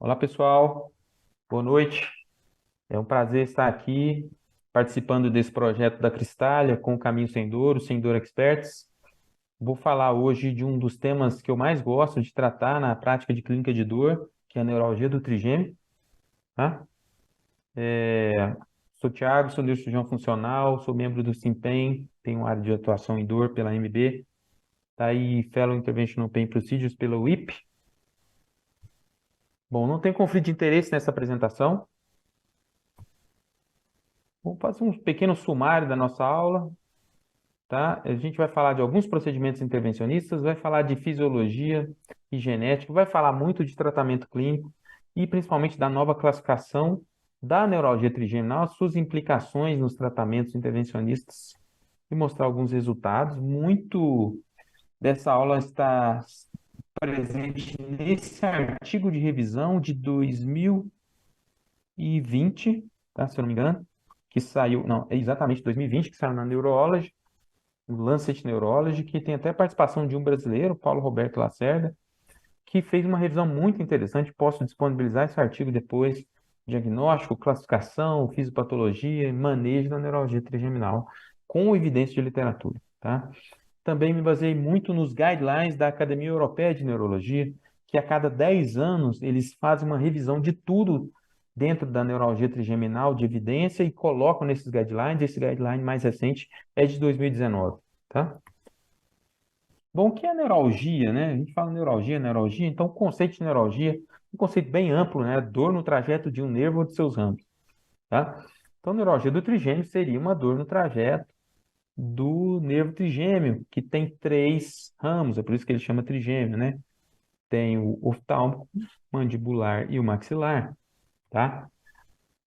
Olá, pessoal. Boa noite. É um prazer estar aqui participando desse projeto da Cristália com o Caminho Sem Dor Experts. Vou falar hoje de um dos temas que eu mais gosto de tratar na prática de clínica de dor, que é a neuralgia do trigêmeo, tá? Sou Thiago, sou neurocirurgião funcional, sou membro do SIMPEM, tenho área de atuação em dor pela MB, tá? E Fellow Interventional Pain Procedures pela UIP. Bom, não tem conflito de interesse nessa apresentação. Vamos fazer um pequeno sumário da nossa aula, tá? A gente vai falar de alguns procedimentos intervencionistas, vai falar de fisiologia e genética, vai falar muito de tratamento clínico e principalmente da nova classificação da neuralgia trigeminal, suas implicações nos tratamentos intervencionistas e mostrar alguns resultados. Muito dessa aula está presente nesse artigo de revisão de 2020, tá? Se eu não me engano, que saiu, não, é exatamente 2020, que saiu na Neurology, o Lancet Neurology, que tem até participação de um brasileiro, Paulo Roberto Lacerda, que fez uma revisão muito interessante. Posso disponibilizar esse artigo depois. Diagnóstico, classificação, fisiopatologia e manejo da neuralgia trigeminal, com evidência de literatura, tá? Também me baseei muito nos guidelines da Academia Europeia de Neurologia, que a cada 10 anos eles fazem uma revisão de tudo dentro da neuralgia trigeminal, de evidência, e colocam nesses guidelines. Esse guideline mais recente é de 2019, tá? Bom, o que é neuralgia, né? A gente fala neuralgia, então o conceito de neuralgia é um conceito bem amplo, né? Dor no trajeto de um nervo ou de seus ramos, tá? Então, neuralgia do trigêmeo seria uma dor no trajeto do nervo trigêmeo, que tem três ramos, é por isso que ele chama trigêmeo, né? Tem o oftálmico, mandibular e o maxilar, tá?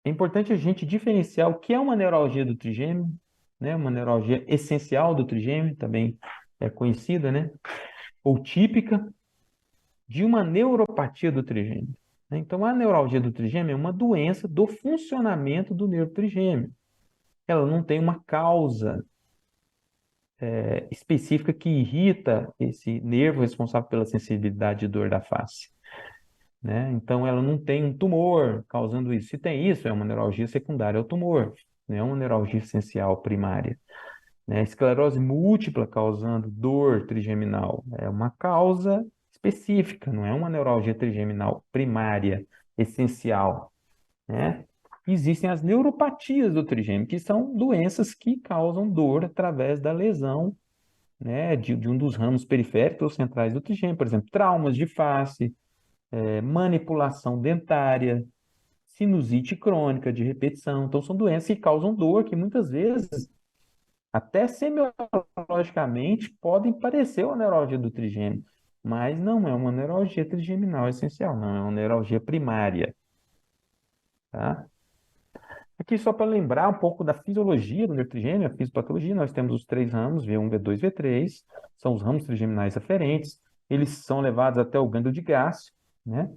É importante a gente diferenciar o que é uma neuralgia do trigêmeo, né? Uma neuralgia essencial do trigêmeo, também é conhecida, né? Ou típica de uma neuropatia do trigêmeo, né? Então, a neuralgia do trigêmeo é uma doença do funcionamento do nervo trigêmeo. Ela não tem uma causa específica que irrita esse nervo responsável pela sensibilidade e dor da face, né? Então, ela não tem um tumor causando isso. Se tem isso, é uma neuralgia secundária ao tumor, não é uma neuralgia essencial primária, né? Esclerose múltipla causando dor trigeminal é uma causa específica, não é uma neuralgia trigeminal primária, essencial, né? Existem as neuropatias do trigêmeo, que são doenças que causam dor através da lesão, né, de um dos ramos periféricos ou centrais do trigêmeo, por exemplo, traumas de face, manipulação dentária, sinusite crônica de repetição. Então, são doenças que causam dor, que muitas vezes, até semiologicamente, podem parecer uma neuralgia do trigêmeo, mas não é uma neuralgia trigeminal essencial, não é uma neuralgia primária, tá? Aqui só para lembrar um pouco da fisiologia do nervo trigêmeo, a fisiopatologia, nós temos os três ramos, V1, V2, V3, são os ramos trigeminais aferentes, eles são levados até o gânglio de Gássia, né,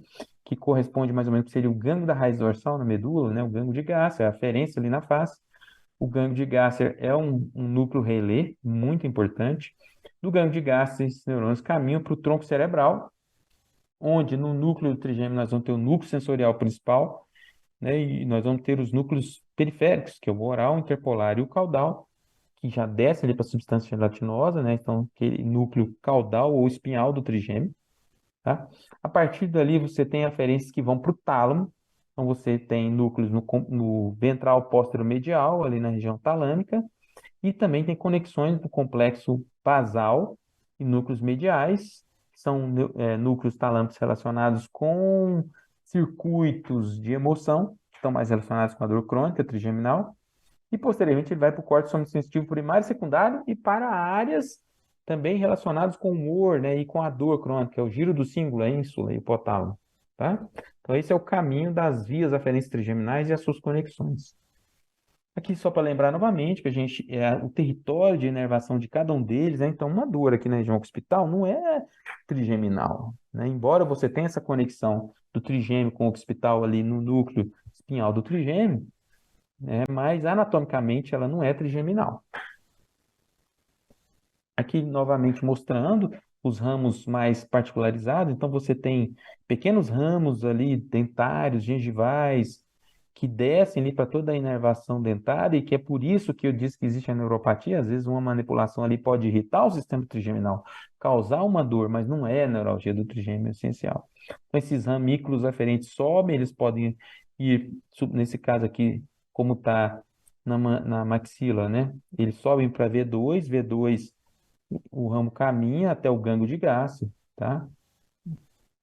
que corresponde mais ou menos, que seria o gânglio da raiz dorsal na medula, né, o gânglio de Gássia, a aferência ali na face. O gânglio de Gássia é um núcleo relé muito importante. Do gânglio de Gássia, esses neurônios caminham para o tronco cerebral, onde no núcleo do trigêmeo nós vamos ter o núcleo sensorial principal, né? E nós vamos ter os núcleos periféricos, que é o oral, o interpolar e o caudal, que já desce ali para a substância gelatinosa, né? Então, aquele núcleo caudal ou espinhal do trigêmeo, tá? A partir dali, você tem aferências que vão para o tálamo. Então, você tem núcleos no ventral póstero-medial, ali na região talâmica, e também tem conexões do complexo basal e núcleos mediais, que são núcleos talâmicos relacionados com circuitos de emoção, que estão mais relacionados com a dor crônica trigeminal, e posteriormente ele vai para o córtex sensitivo primário e secundário e para áreas também relacionadas com o humor, né, e com a dor crônica, é o giro do cíngulo, a ínsula e o hipotálamo, tá? Então esse é o caminho das vias aferentes trigeminais e as suas conexões. Aqui só para lembrar novamente que a gente o território de inervação de cada um deles, né? Então uma dor aqui na região occipital não é trigeminal, né? Embora você tenha essa conexão do trigêmeo com o occipital ali no núcleo espinhal do trigêmeo, né? Mas anatomicamente ela não é trigeminal. Aqui novamente mostrando os ramos mais particularizados, então você tem pequenos ramos ali dentários, gengivais, que descem ali para toda a inervação dentária, e que é por isso que eu disse que existe a neuropatia. Às vezes uma manipulação ali pode irritar o sistema trigeminal, causar uma dor, mas não é neuralgia do trigêmeo essencial. Então, esses ramículos aferentes sobem, eles podem ir, nesse caso aqui, como está na maxila, né? Eles sobem para V2, V2, o ramo caminha até o gânglio de Graça, tá?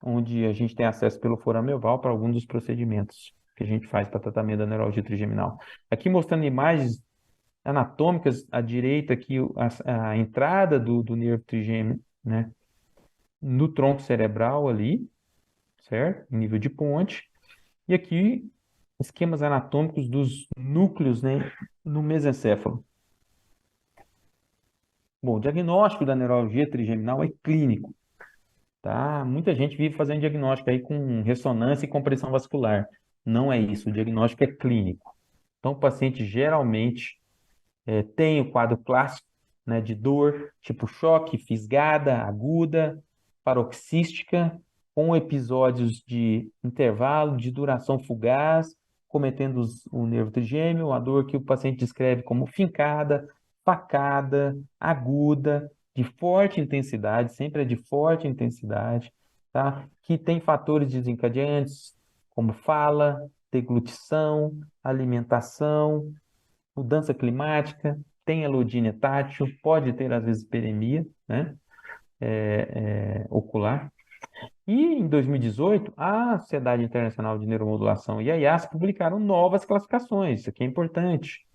Onde a gente tem acesso pelo forame oval para alguns dos procedimentos que a gente faz para tratamento da neuralgia trigeminal. Aqui mostrando imagens anatômicas, à direita aqui a entrada do nervo trigêmeo, né? No tronco cerebral ali, certo? Em nível de ponte. E aqui esquemas anatômicos dos núcleos, né? No mesencéfalo. Bom, o diagnóstico da neuralgia trigeminal é clínico, tá? Muita gente vive fazendo diagnóstico aí com ressonância e compressão vascular. Não é isso, o diagnóstico é clínico. Então, o paciente geralmente tem o quadro clássico, né, de dor, tipo choque, fisgada, aguda, paroxística, com episódios de intervalo, de duração fugaz, cometendo o nervo trigêmeo, a dor que o paciente descreve como fincada, facada, aguda, de forte intensidade, sempre é de forte intensidade, tá? Que tem fatores desencadeantes, como fala, deglutição, alimentação, mudança climática, tem alodínia tátil, pode ter, às vezes, hiperemia, né? Ocular. E em 2018, a Sociedade Internacional de Neuromodulação e a IASP publicaram novas classificações, isso aqui é importante,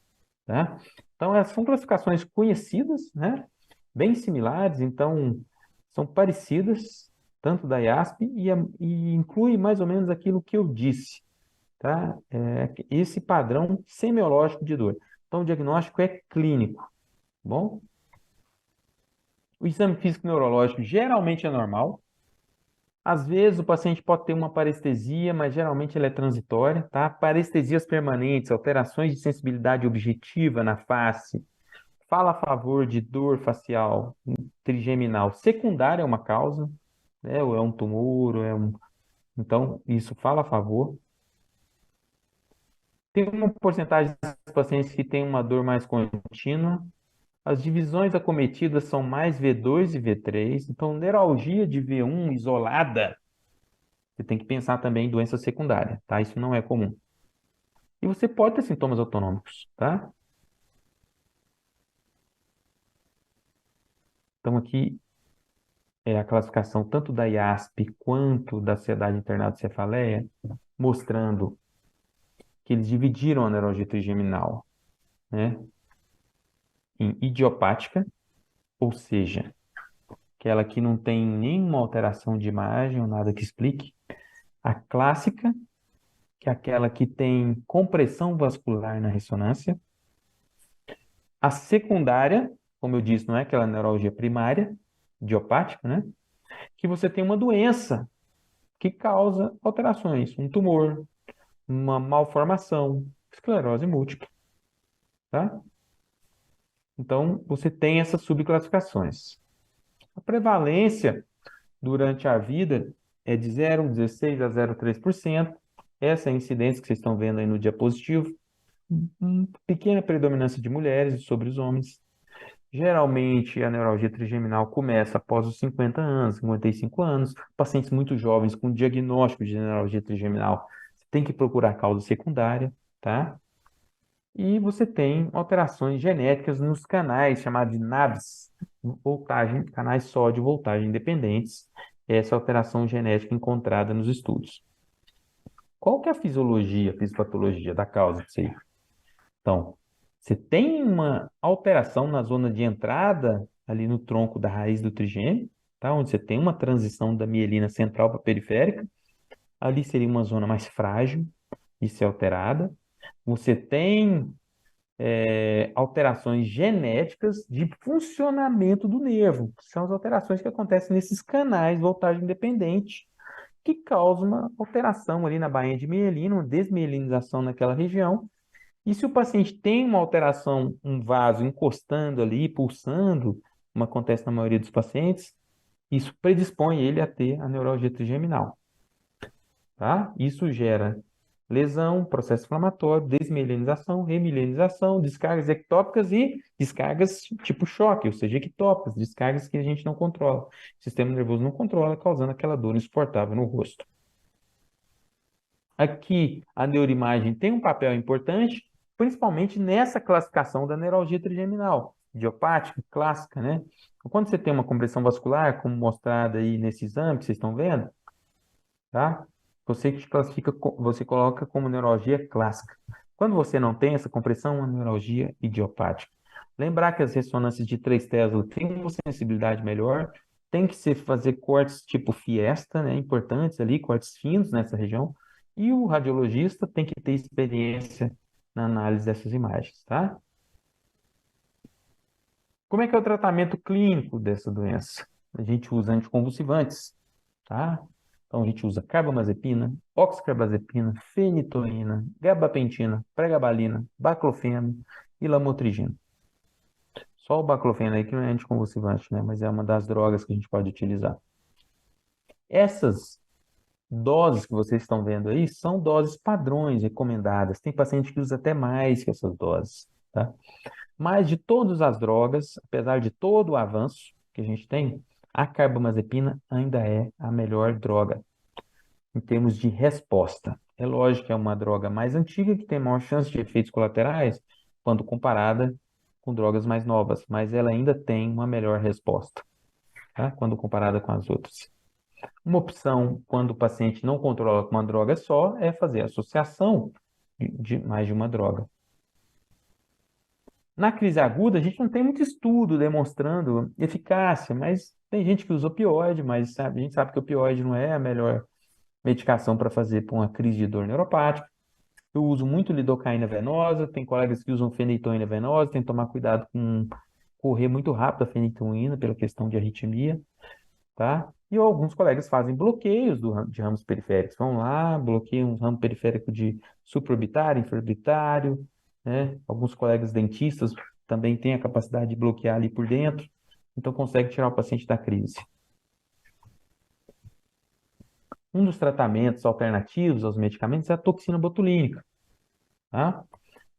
tá? Então, essas são classificações conhecidas, né? Bem similares, então, são parecidas, tanto da IASP, e inclui mais ou menos aquilo que eu disse, tá? Esse padrão semiológico de dor. Então, o diagnóstico é clínico, tá bom? O exame físico neurológico geralmente é normal. Às vezes o paciente pode ter uma parestesia, mas geralmente ela é transitória, tá? Parestesias permanentes, alterações de sensibilidade objetiva na face, fala a favor de dor facial trigeminal secundária é uma causa, né? Ou é um tumor, ou é um... Então, isso fala a favor. Tem uma porcentagem dos pacientes que tem uma dor mais contínua. As divisões acometidas são mais V2 e V3. Então, neuralgia de V1 isolada, você tem que pensar também em doença secundária, tá? Isso não é comum. E você pode ter sintomas autonômicos, tá? Então, aqui é a classificação tanto da IASP quanto da Sociedade Internacional de Cefaleia, mostrando que eles dividiram a neuralgia trigeminal, né, em idiopática, ou seja, aquela que não tem nenhuma alteração de imagem ou nada que explique, a clássica, que é aquela que tem compressão vascular na ressonância, a secundária, como eu disse, não é aquela neuralgia primária, idiopática, né, que você tem uma doença que causa alterações, um tumor, uma malformação, esclerose múltipla, tá? Então, você tem essas subclassificações. A prevalência durante a vida é de 0,16 a 0,3%. Essa é a incidência que vocês estão vendo aí no diapositivo. Pequena predominância de mulheres sobre os homens. Geralmente, a neuralgia trigeminal começa após os 50 anos, 55 anos. Pacientes muito jovens com diagnóstico de neuralgia trigeminal, você tem que procurar causa secundária, tá? E você tem alterações genéticas nos canais chamados de NAVs, voltagem, canais só de voltagem independentes. Essa alteração genética encontrada nos estudos. Qual que é a fisiologia, a fisiopatologia da causa disso aí? Então, você tem uma alteração na zona de entrada, ali no tronco da raiz do trigêmeo, tá? Onde você tem uma transição da mielina central para periférica. Ali seria uma zona mais frágil, isso é alterada. Você tem alterações genéticas de funcionamento do nervo, que são as alterações que acontecem nesses canais de voltagem independente, que causam uma alteração ali na bainha de mielina, uma desmielinização naquela região. E se o paciente tem uma alteração, um vaso encostando ali, pulsando, como acontece na maioria dos pacientes, Isso predispõe ele a ter a neuralgia trigeminal, tá? Isso gera lesão, processo inflamatório, desmielinização, remilinização, descargas ectópicas e descargas tipo choque, ou seja, ectópicas, descargas que a gente não controla. O sistema nervoso não controla, causando aquela dor insuportável no rosto. Aqui, a neuroimagem tem um papel importante, principalmente nessa classificação da neuralgia trigeminal, idiopática, clássica, né? Então, quando você tem uma compressão vascular, como mostrado aí nesse exame que vocês estão vendo, tá? Você que classifica, você coloca como neuralgia clássica. Quando você não tem essa compressão, é uma neuralgia idiopática. Lembrar que as ressonâncias de 3 Tesla têm uma sensibilidade melhor, tem que se fazer cortes tipo Fiesta, né, importantes ali, cortes finos nessa região, e o radiologista tem que ter experiência na análise dessas imagens, tá? Como é que é o tratamento clínico dessa doença? A gente usa anticonvulsivantes, tá? Então a gente usa carbamazepina, oxcarbazepina, fenitoína, gabapentina, pregabalina, baclofeno e lamotrigina. Só o baclofeno aí que não é anticonvulsivante, né? Mas é uma das drogas que a gente pode utilizar. Essas doses que vocês estão vendo aí são doses padrões recomendadas. Tem paciente que usa até mais que essas doses, tá? Mas de todas as drogas, apesar de todo o avanço que a gente tem, a carbamazepina ainda é a melhor droga em termos de resposta. É lógico que é uma droga mais antiga que tem maior chance de efeitos colaterais quando comparada com drogas mais novas, mas ela ainda tem uma melhor resposta, tá? Quando comparada com as outras. Uma opção, quando o paciente não controla com uma droga só, é fazer associação de mais de uma droga. Na crise aguda, a gente não tem muito estudo demonstrando eficácia, mas tem gente que usa opioide, mas sabe, a gente sabe que opioide não é a melhor medicação para fazer para uma crise de dor neuropática. Eu uso muito lidocaína venosa, tem colegas que usam feneitoína venosa, tem que tomar cuidado com correr muito rápido a feneitoína pela questão de arritmia, tá? E alguns colegas fazem bloqueios de ramos periféricos. Vão lá, bloqueiam um ramo periférico de supraorbitário, infraorbitário, né? Alguns colegas dentistas também têm a capacidade de bloquear ali por dentro, então consegue tirar o paciente da crise. Um dos tratamentos alternativos aos medicamentos é a toxina botulínica, tá?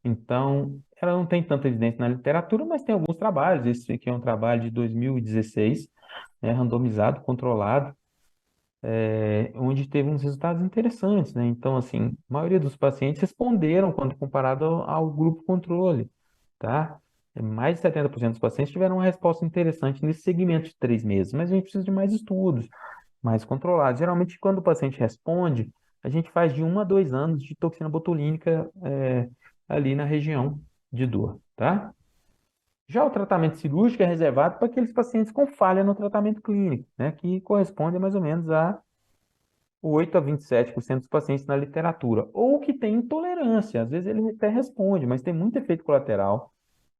Então, ela não tem tanta evidência na literatura, mas tem alguns trabalhos. Esse aqui é um trabalho de 2016, né, randomizado, controlado, onde teve uns resultados interessantes, né? Então, assim, a maioria dos pacientes responderam quando comparado ao grupo controle, tá? Mais de 70% dos pacientes tiveram uma resposta interessante nesse segmento de 3 meses, mas a gente precisa de mais estudos, mais controlados. Geralmente, quando o paciente responde, a gente faz de 1 a 2 anos de toxina botulínica, ali na região de dor, tá? Já o tratamento cirúrgico é reservado para aqueles pacientes com falha no tratamento clínico, né? Que corresponde a mais ou menos a 8 a 27% dos pacientes na literatura, ou que tem intolerância. Às vezes ele até responde, mas tem muito efeito colateral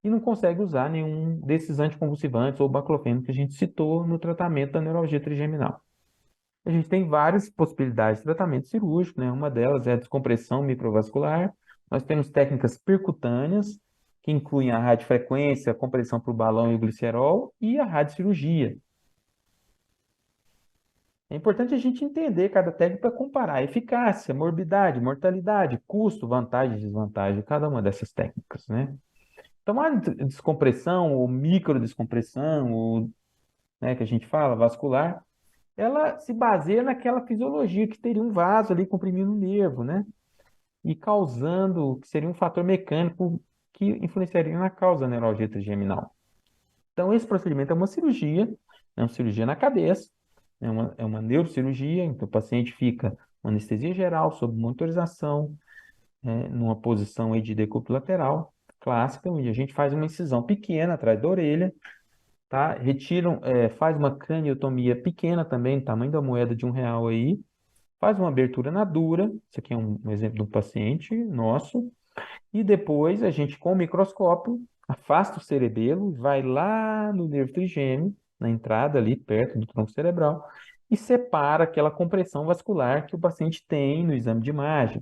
e não consegue usar nenhum desses anticonvulsivantes ou baclofeno que a gente citou no tratamento da neuralgia trigeminal. A gente tem várias possibilidades de tratamento cirúrgico, né? Uma delas é a descompressão microvascular. Nós temos técnicas percutâneas, que incluem a radiofrequência, a compressão por balão e o glicerol, e a radiocirurgia. É importante a gente entender cada técnica para comparar eficácia, morbidade, mortalidade, custo, vantagem e desvantagem de cada uma dessas técnicas, né? Então, a descompressão ou microdescompressão, ou, né, que a gente fala, vascular, ela se baseia naquela fisiologia que teria um vaso ali comprimindo o nervo, né? E causando, que seria um fator mecânico que influenciaria na causa da neuralgia trigeminal. Então, esse procedimento é uma cirurgia na cabeça, é uma neurocirurgia, então o paciente fica com anestesia geral, sob monitorização, numa posição aí de decúbito lateral, clássica, onde a gente faz uma incisão pequena atrás da orelha, tá? Faz uma craniotomia pequena também, tamanho da moeda de R$ 1 aí, faz uma abertura na dura, isso aqui é um exemplo de um paciente nosso, e depois a gente, com o microscópio, afasta o cerebelo, vai lá no nervo trigêmeo, na entrada ali, perto do tronco cerebral, e separa aquela compressão vascular que o paciente tem no exame de imagem,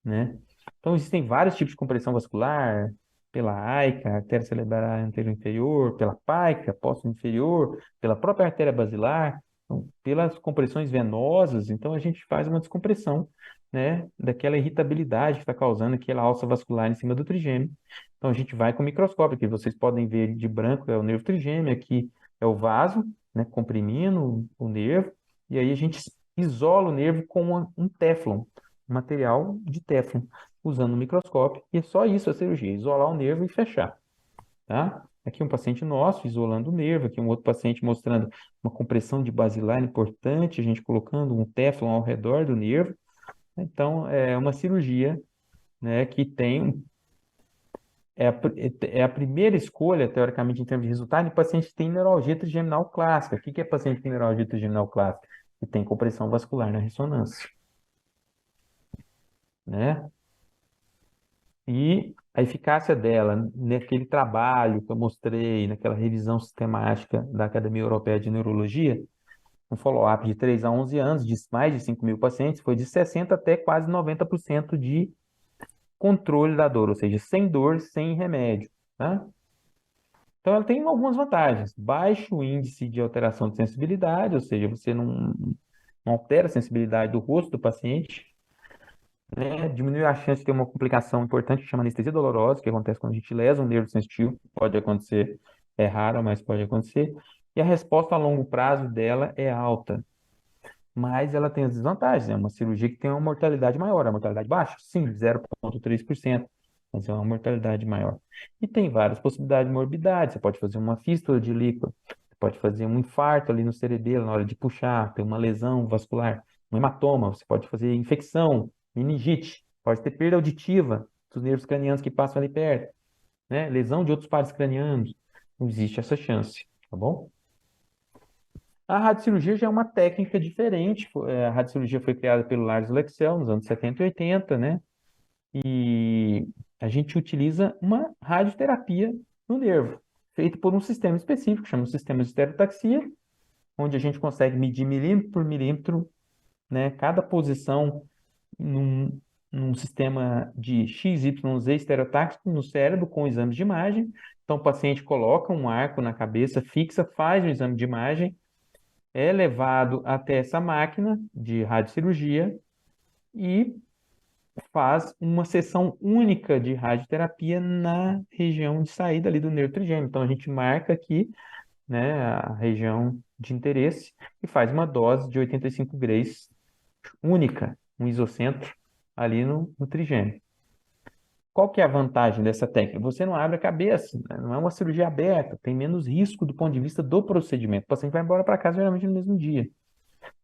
né? Então, existem vários tipos de compressão vascular, pela AICA, artéria cerebral anterior inferior, pela PAICA, póstumo inferior, pela própria artéria basilar, então, pelas compressões venosas. Então, a gente faz uma descompressão, né, daquela irritabilidade que está causando aquela alça vascular em cima do trigêmeo. Então, a gente vai com o microscópio, que vocês podem ver de branco é o nervo trigêmeo, aqui é o vaso, né, comprimindo o nervo, e aí a gente isola o nervo com um téflon, um material de téflon, usando o microscópio, e é só isso a cirurgia, isolar o nervo e fechar, tá? Aqui um paciente nosso isolando o nervo, aqui um outro paciente mostrando uma compressão de basilar importante, a gente colocando um téflon ao redor do nervo. Então, é uma cirurgia, né, que tem é a primeira escolha, teoricamente, em termos de resultado, em paciente que tem neuralgia trigeminal clássica. O que que é paciente que tem neuralgia trigeminal clássica? Que tem compressão vascular na ressonância, né? E a eficácia dela, naquele trabalho que eu mostrei, naquela revisão sistemática da Academia Europeia de Neurologia, um follow-up de 3 a 11 anos, de mais de 5 mil pacientes, foi de 60% até quase 90% de controle da dor, ou seja, sem dor, sem remédio, tá? Então, ela tem algumas vantagens. Baixo índice de alteração de sensibilidade, ou seja, você não altera a sensibilidade do rosto do paciente, né? Diminui a chance de ter uma complicação importante que chama anestesia dolorosa, que acontece quando a gente lesa um nervo sensitivo. Pode acontecer, é raro, mas pode acontecer. E a resposta a longo prazo dela é alta. Mas ela tem as desvantagens. É uma cirurgia que tem uma mortalidade maior. A mortalidade baixa? Sim, 0,3%. Mas é uma mortalidade maior. E tem várias possibilidades de morbidade. Você pode fazer uma fístula de líquor, você pode fazer um infarto ali no cerebelo na hora de puxar, ter uma lesão vascular, um hematoma, você pode fazer infecção, meningite, pode ter perda auditiva dos nervos cranianos que passam ali perto, né? Lesão de outros pares cranianos. Não existe essa chance, tá bom? A radiocirurgia já é uma técnica diferente. A radiocirurgia foi criada pelo Lars Leksell nos anos 70 e 80, né? E a gente utiliza uma radioterapia no nervo, feito por um sistema específico, chama sistema de estereotaxia, onde a gente consegue medir milímetro por milímetro, né, cada posição num sistema de XYZ estereotáxico no cérebro com exames de imagem. Então, o paciente coloca um arco na cabeça fixa, faz um exame de imagem, é levado até essa máquina de radiocirurgia e faz uma sessão única de radioterapia na região de saída ali do nervo trigêmeo. Então, a gente marca aqui, né, a região de interesse e faz uma dose de 85 graus única, um isocentro ali no trigêmeo. Qual que é a vantagem dessa técnica? Você não abre a cabeça, né? Não é uma cirurgia aberta, tem menos risco do ponto de vista do procedimento. O paciente vai embora para casa geralmente no mesmo dia.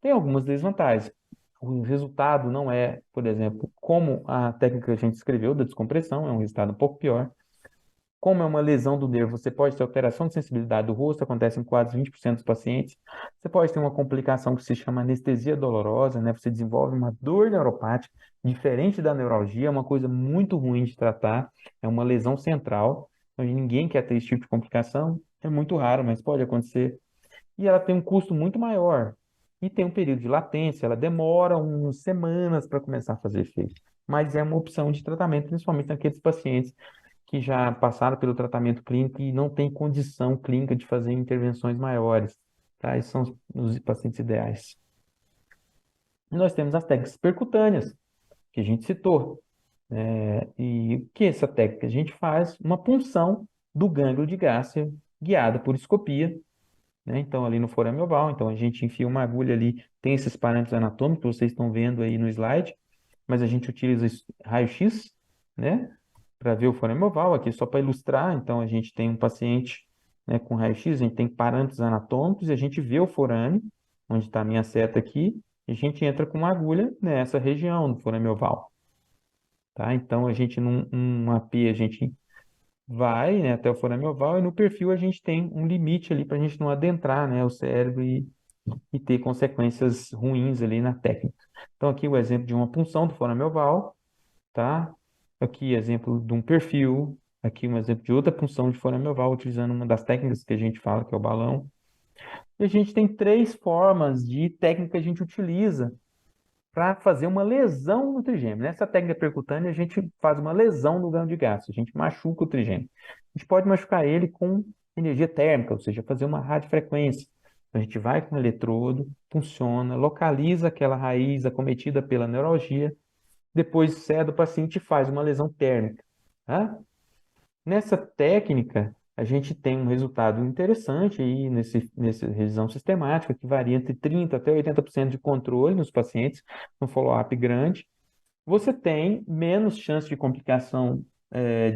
Tem algumas desvantagens. O resultado não é, por exemplo, como a técnica que a gente escreveu da descompressão, é um resultado um pouco pior. Como é uma lesão do nervo, você pode ter alteração de sensibilidade do rosto, acontece em quase 20% dos pacientes. Você pode ter uma complicação que se chama anestesia dolorosa, né? Você desenvolve uma dor neuropática, diferente da neuralgia, é uma coisa muito ruim de tratar, é uma lesão central. Então, ninguém quer ter esse tipo de complicação, é muito raro, mas pode acontecer. E ela tem um custo muito maior. E tem um período de latência, ela demora umas semanas para começar a fazer efeito. Mas é uma opção de tratamento, principalmente naqueles pacientes que já passaram pelo tratamento clínico e não têm condição clínica de fazer intervenções maiores. Tá? Esses são os pacientes ideais. E nós temos as técnicas percutâneas, que a gente citou. E o que é essa técnica? A gente faz uma punção do gânglio de Gássia guiada por escopia, né? Então, ali no forame oval, então a gente enfia uma agulha ali, tem esses parâmetros anatômicos que vocês estão vendo aí no slide, mas a gente utiliza raio-x, né, para ver o forame oval aqui, só para ilustrar. Então, a gente tem um paciente, né, com raio-x, a gente tem parâmetros anatômicos e a gente vê o forame, onde está a minha seta aqui, e a gente entra com uma agulha nessa região do forame oval, tá? Então, a gente, num AP, a gente vai, né, até o forame oval e no perfil a gente tem um limite ali para a gente não adentrar, né, o cérebro e ter consequências ruins ali na técnica. Então, aqui o exemplo de uma punção do forame oval, tá? Aqui exemplo de um perfil, aqui um exemplo de outra punção de forame oval, utilizando uma das técnicas que a gente fala, que é o balão. E a gente tem três formas de técnica que a gente utiliza para fazer uma lesão no trigêmeo. Nessa técnica percutânea, a gente faz uma lesão no ganho de gasto, a gente machuca o trigêmeo. A gente pode machucar ele com energia térmica, ou seja, fazer uma radiofrequência. A gente vai com o eletrodo, funciona, localiza aquela raiz acometida pela neuralgia, depois cede o paciente e faz uma lesão térmica. Tá? Nessa técnica, a gente tem um resultado interessante aí nessa revisão sistemática, que varia entre 30% até 80% de controle nos pacientes, um follow-up grande. Você tem menos chance de complicação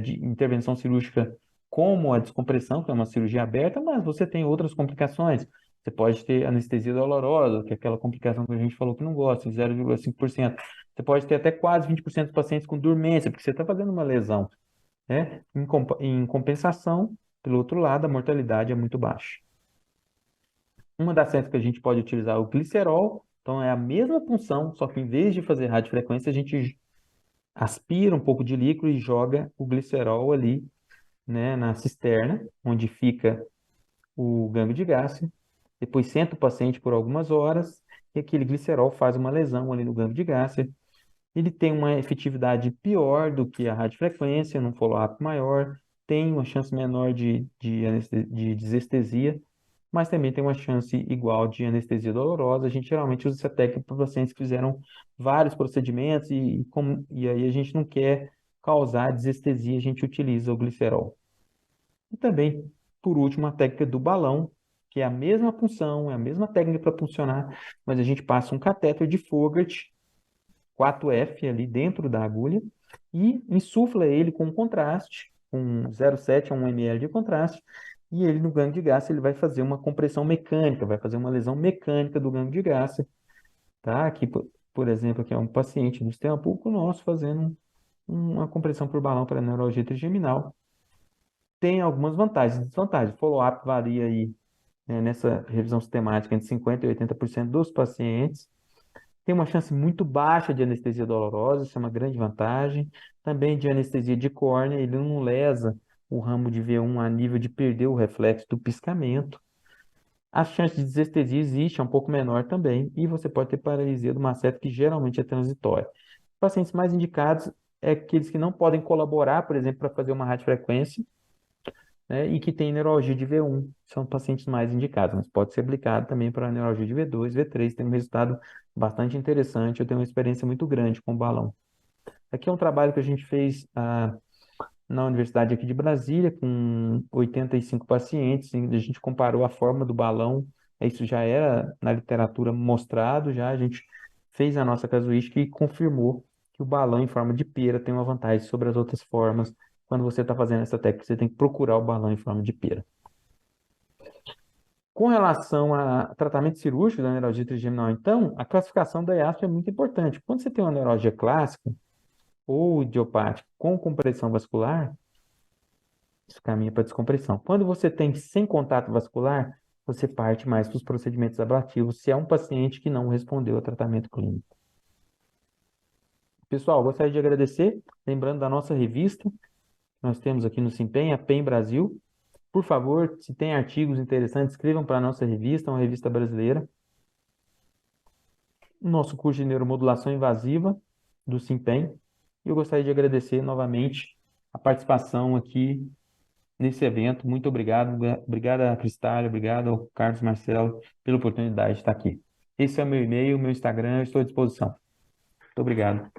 de intervenção cirúrgica, como a descompressão, que é uma cirurgia aberta, mas você tem outras complicações. Você pode ter anestesia dolorosa, que é aquela complicação que a gente falou que não gosta, 0,5%. Você pode ter até quase 20% dos pacientes com dormência, porque você está fazendo uma lesão, né? Em compensação, pelo outro lado, a mortalidade é muito baixa. Uma das técnicas que a gente pode utilizar é o glicerol, então é a mesma função, só que em vez de fazer radiofrequência, a gente aspira um pouco de líquido e joga o glicerol ali, né, na cisterna, onde fica o gangue de Gássia. Depois senta o paciente por algumas horas e aquele glicerol faz uma lesão ali no gangue de Gássia. Ele tem uma efetividade pior do que a radiofrequência, num follow-up maior, tem uma chance menor de desestesia, mas também tem uma chance igual de anestesia dolorosa. A gente geralmente usa essa técnica para pacientes que fizeram vários procedimentos e aí a gente não quer causar desestesia, a gente utiliza o glicerol. E também, por último, a técnica do balão, que é a mesma função, é a mesma técnica para funcionar, mas a gente passa um catéter de Fogarty 4F ali dentro da agulha e insufla ele com contraste, com 0,7 a 1 ml de contraste, e ele no gangue de Gássia ele vai fazer uma compressão mecânica, vai fazer uma lesão mecânica do gangue de Gássia, tá? Aqui, por exemplo, aqui é um paciente do sistema público nosso fazendo uma compressão por balão para neuralgia trigeminal. Tem algumas vantagens e desvantagens. Follow-up varia aí, né, nessa revisão sistemática entre 50% e 80% dos pacientes. Tem uma chance muito baixa de anestesia dolorosa, isso é uma grande vantagem. Também de anestesia de córnea, ele não lesa o ramo de V1 a nível de perder o reflexo do piscamento. A chance de desestesia existe, é um pouco menor também, e você pode ter paralisia do masseter, que geralmente é transitória. Pacientes mais indicados é aqueles que não podem colaborar, por exemplo, para fazer uma radiofrequência, né, e que tem neuralgia de V1, são pacientes mais indicados, mas pode ser aplicado também para neuralgia de V2, V3, tem um resultado bastante interessante, eu tenho uma experiência muito grande com o balão. Aqui é um trabalho que a gente fez na Universidade aqui de Brasília, com 85 pacientes, a gente comparou a forma do balão, isso já era na literatura mostrado, já a gente fez a nossa casuística e confirmou que o balão em forma de pera tem uma vantagem sobre as outras formas. Quando você está fazendo essa técnica, você tem que procurar o balão em forma de pera. Com relação a tratamento cirúrgico da neuralgia trigeminal, então, a classificação da IASP é muito importante. Quando você tem uma neuralgia clássica ou idiopática com compressão vascular, isso caminha para descompressão. Quando você tem sem contato vascular, você parte mais para os procedimentos ablativos, se é um paciente que não respondeu ao tratamento clínico. Pessoal, gostaria de agradecer, lembrando da nossa revista, nós temos aqui no Simpen, a PEN Brasil. Por favor, se tem artigos interessantes, escrevam para a nossa revista, uma revista brasileira. Nosso curso de neuromodulação invasiva do Simpen. E eu gostaria de agradecer novamente a participação aqui nesse evento. Muito obrigado. Obrigado a Cristália, obrigado ao Carlos Marcelo pela oportunidade de estar aqui. Esse é o meu e-mail, meu Instagram, eu estou à disposição. Muito obrigado.